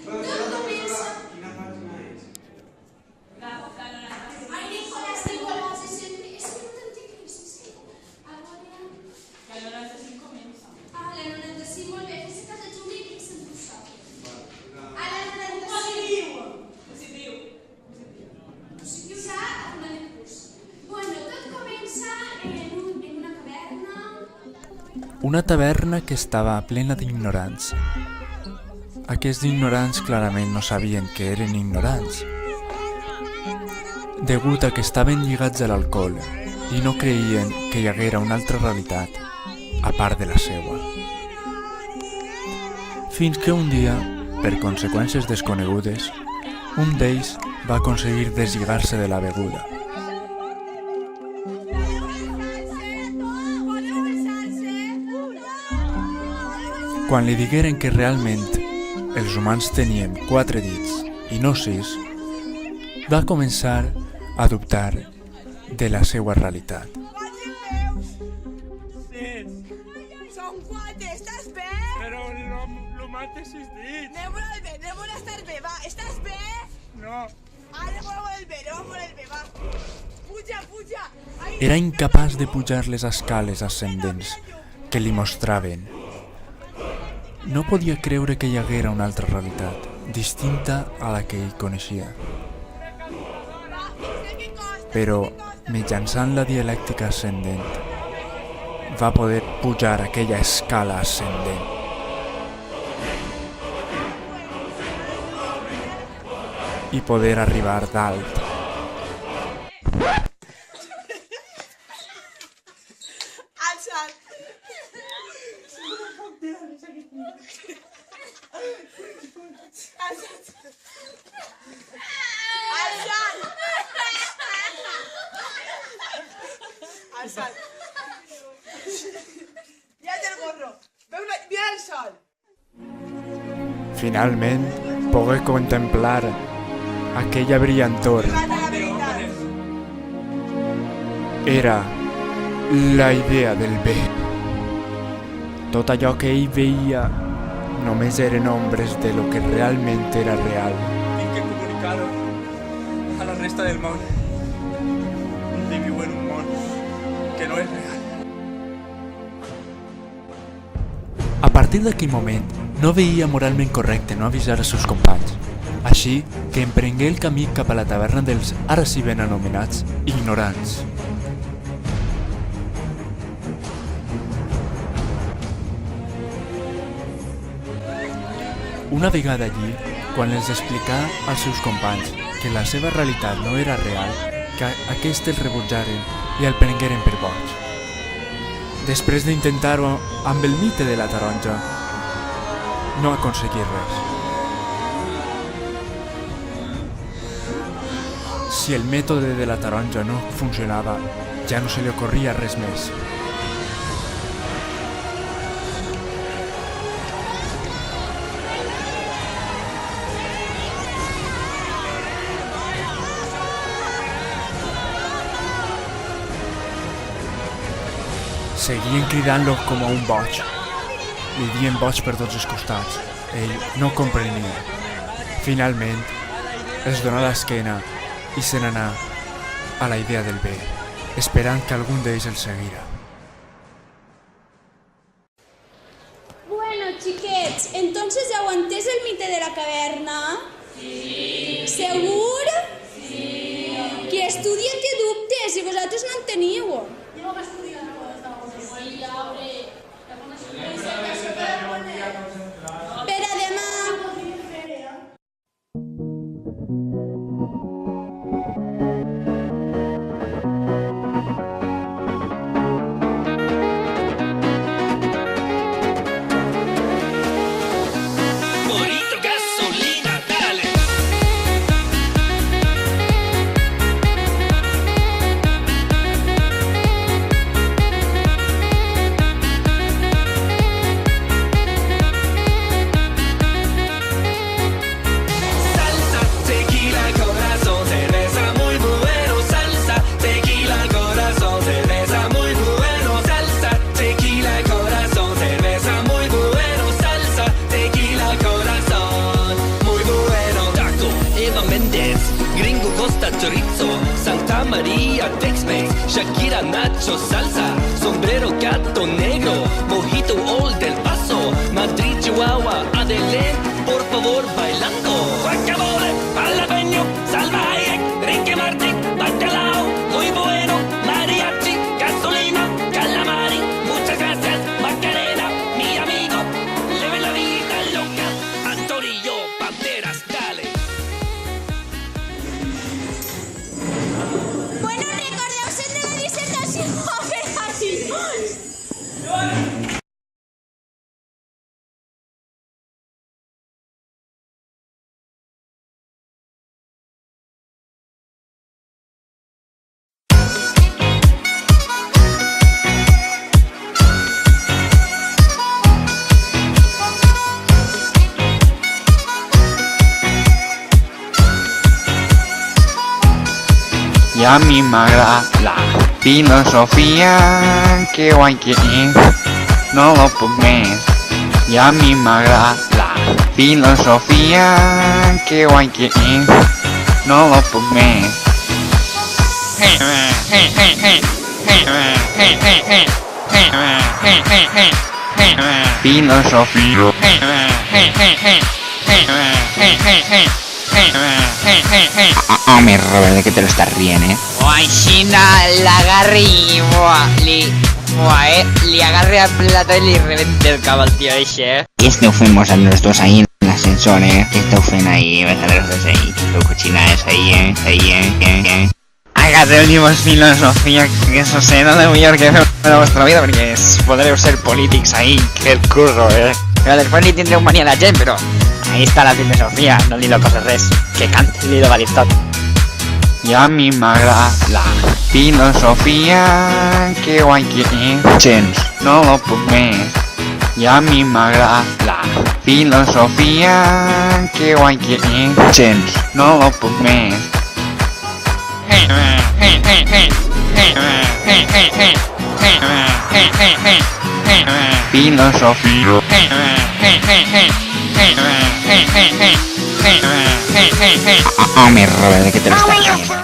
Tot comença... Ai, Nicolás, Nicolás, és que no t'entenc, sí. Ara... La 95 comença. Ah, la 95, molt bé. Fes cas de Juli i se'n ho sap. A la 95... Positiu. Positiu ja a una de curs. Bueno, tot comença en una caverna... Una taverna que estava plena d'ignorants. Aquests ignorants clarament no sabien que eren ignorants, degut a que estaven lligats a l'alcohol i no creien que hi haguera una altra realitat, a part de la seua. Fins que un dia, per conseqüències desconegudes, un d'ells va aconseguir deslligar-se de la beguda. Quan li digueren que realment els humans tenien 4 dits i no 6, va començar a dubtar de la seva realitat. Són 4, estàs bé? Però l'humà té 6 dits. Anem a estar bé, va. Estàs bé? No. Anem a bé, va. Puja. Ai, Era incapaç de pujar les escales ascendents que li mostraven. No podia creure que hi haguera una altra realitat, distinta a la que ell coneixia. Però, mitjançant la dialèctica ascendent, va poder pujar aquella escala ascendent. I poder arribar dalt. alça't. Alça't. Mira't el gorro. Mira el sol. Finalment, pogué contemplar aquella brillantor. Mata la veritat. Era la idea del bé. Tot allò que ell veia només eren ombres de lo que realment era real. Tinc que comunicar-ho a la resta del món. Ell viu en un món que no és real. A partir d'aquell moment, no veia moralment correcte no avisar als seus companys. Així que emprengué el camí cap a la taverna dels ara sí ben anomenats ignorants. Una vegada allí, quan els explicà als seus companys que la seva realitat no era real, que aquests el rebutjaren i el prengueren per boig. Després d'intentar-ho amb el mite de la taronja, no aconseguí res. Si el mètode de la taronja no funcionava, ja no se li ocorria res més. Seguien cridant-lo com a un boig. Li dien boig per tots els costats. Ell no comprenia. Finalment, es donà l'esquena i se n'anà a la idea del bé, esperant que algun d'ells el seguira. Bueno, chiquets, entonces ya aguantés el mite de la caverna. Sí. ¿Seguro? Sí. Qui estudia té dubtes i vosaltres no en teniu. Per a demà. Morito gasolina, dale. chorizo, Santa María, Tex-Mex, Shakira, Nacho, salsa, sombrero, gato negro, mojito, Old del Paso, Madrid, Chihuahua, Adelén, por favor, bailando. Guacamole, jalapeño, Salva Hayek, Ricky Martin, bacalao, muy bueno, mariachi, gasolina, calamari, muchas gracias, Macarena, mi amigo, leve la vida loca, Antorillo, Panteras, dale. Bueno, recordeu-se de la dissertació per articles. I a mi m'agrada la filosofia, que guai que és, no lo puc més. I a mi m'agrada la filosofia, que guai que és, no lo puc més. Filosofia. Hombre, Robert, ¿de qué te lo estás riendo, Guay, China, la agarre y le agarre al plato y le revente el cabo al tío ese, Y fuimos a los dos ahí en el ascensor, Que fue ahí, vas a ver los dos ahí, que cochina es ahí, Hágate últimos filosofía, que eso sé, no voy a que ver vuestra vida, porque podré ser polítics ahí, que el curro, Pero después ni tendré un manía la gent, pero ahí está la filosofía, no li lo coses res, que cante li lo Aristóteles. I a mi m'agrada la filosofia, que guai que és, gens, no lo puc més. I a mi m'agrada la filosofia, que guai que és, gens, no lo puc més. Filosofia. Hombre, Robert, ¿de qué te lo estás riendo?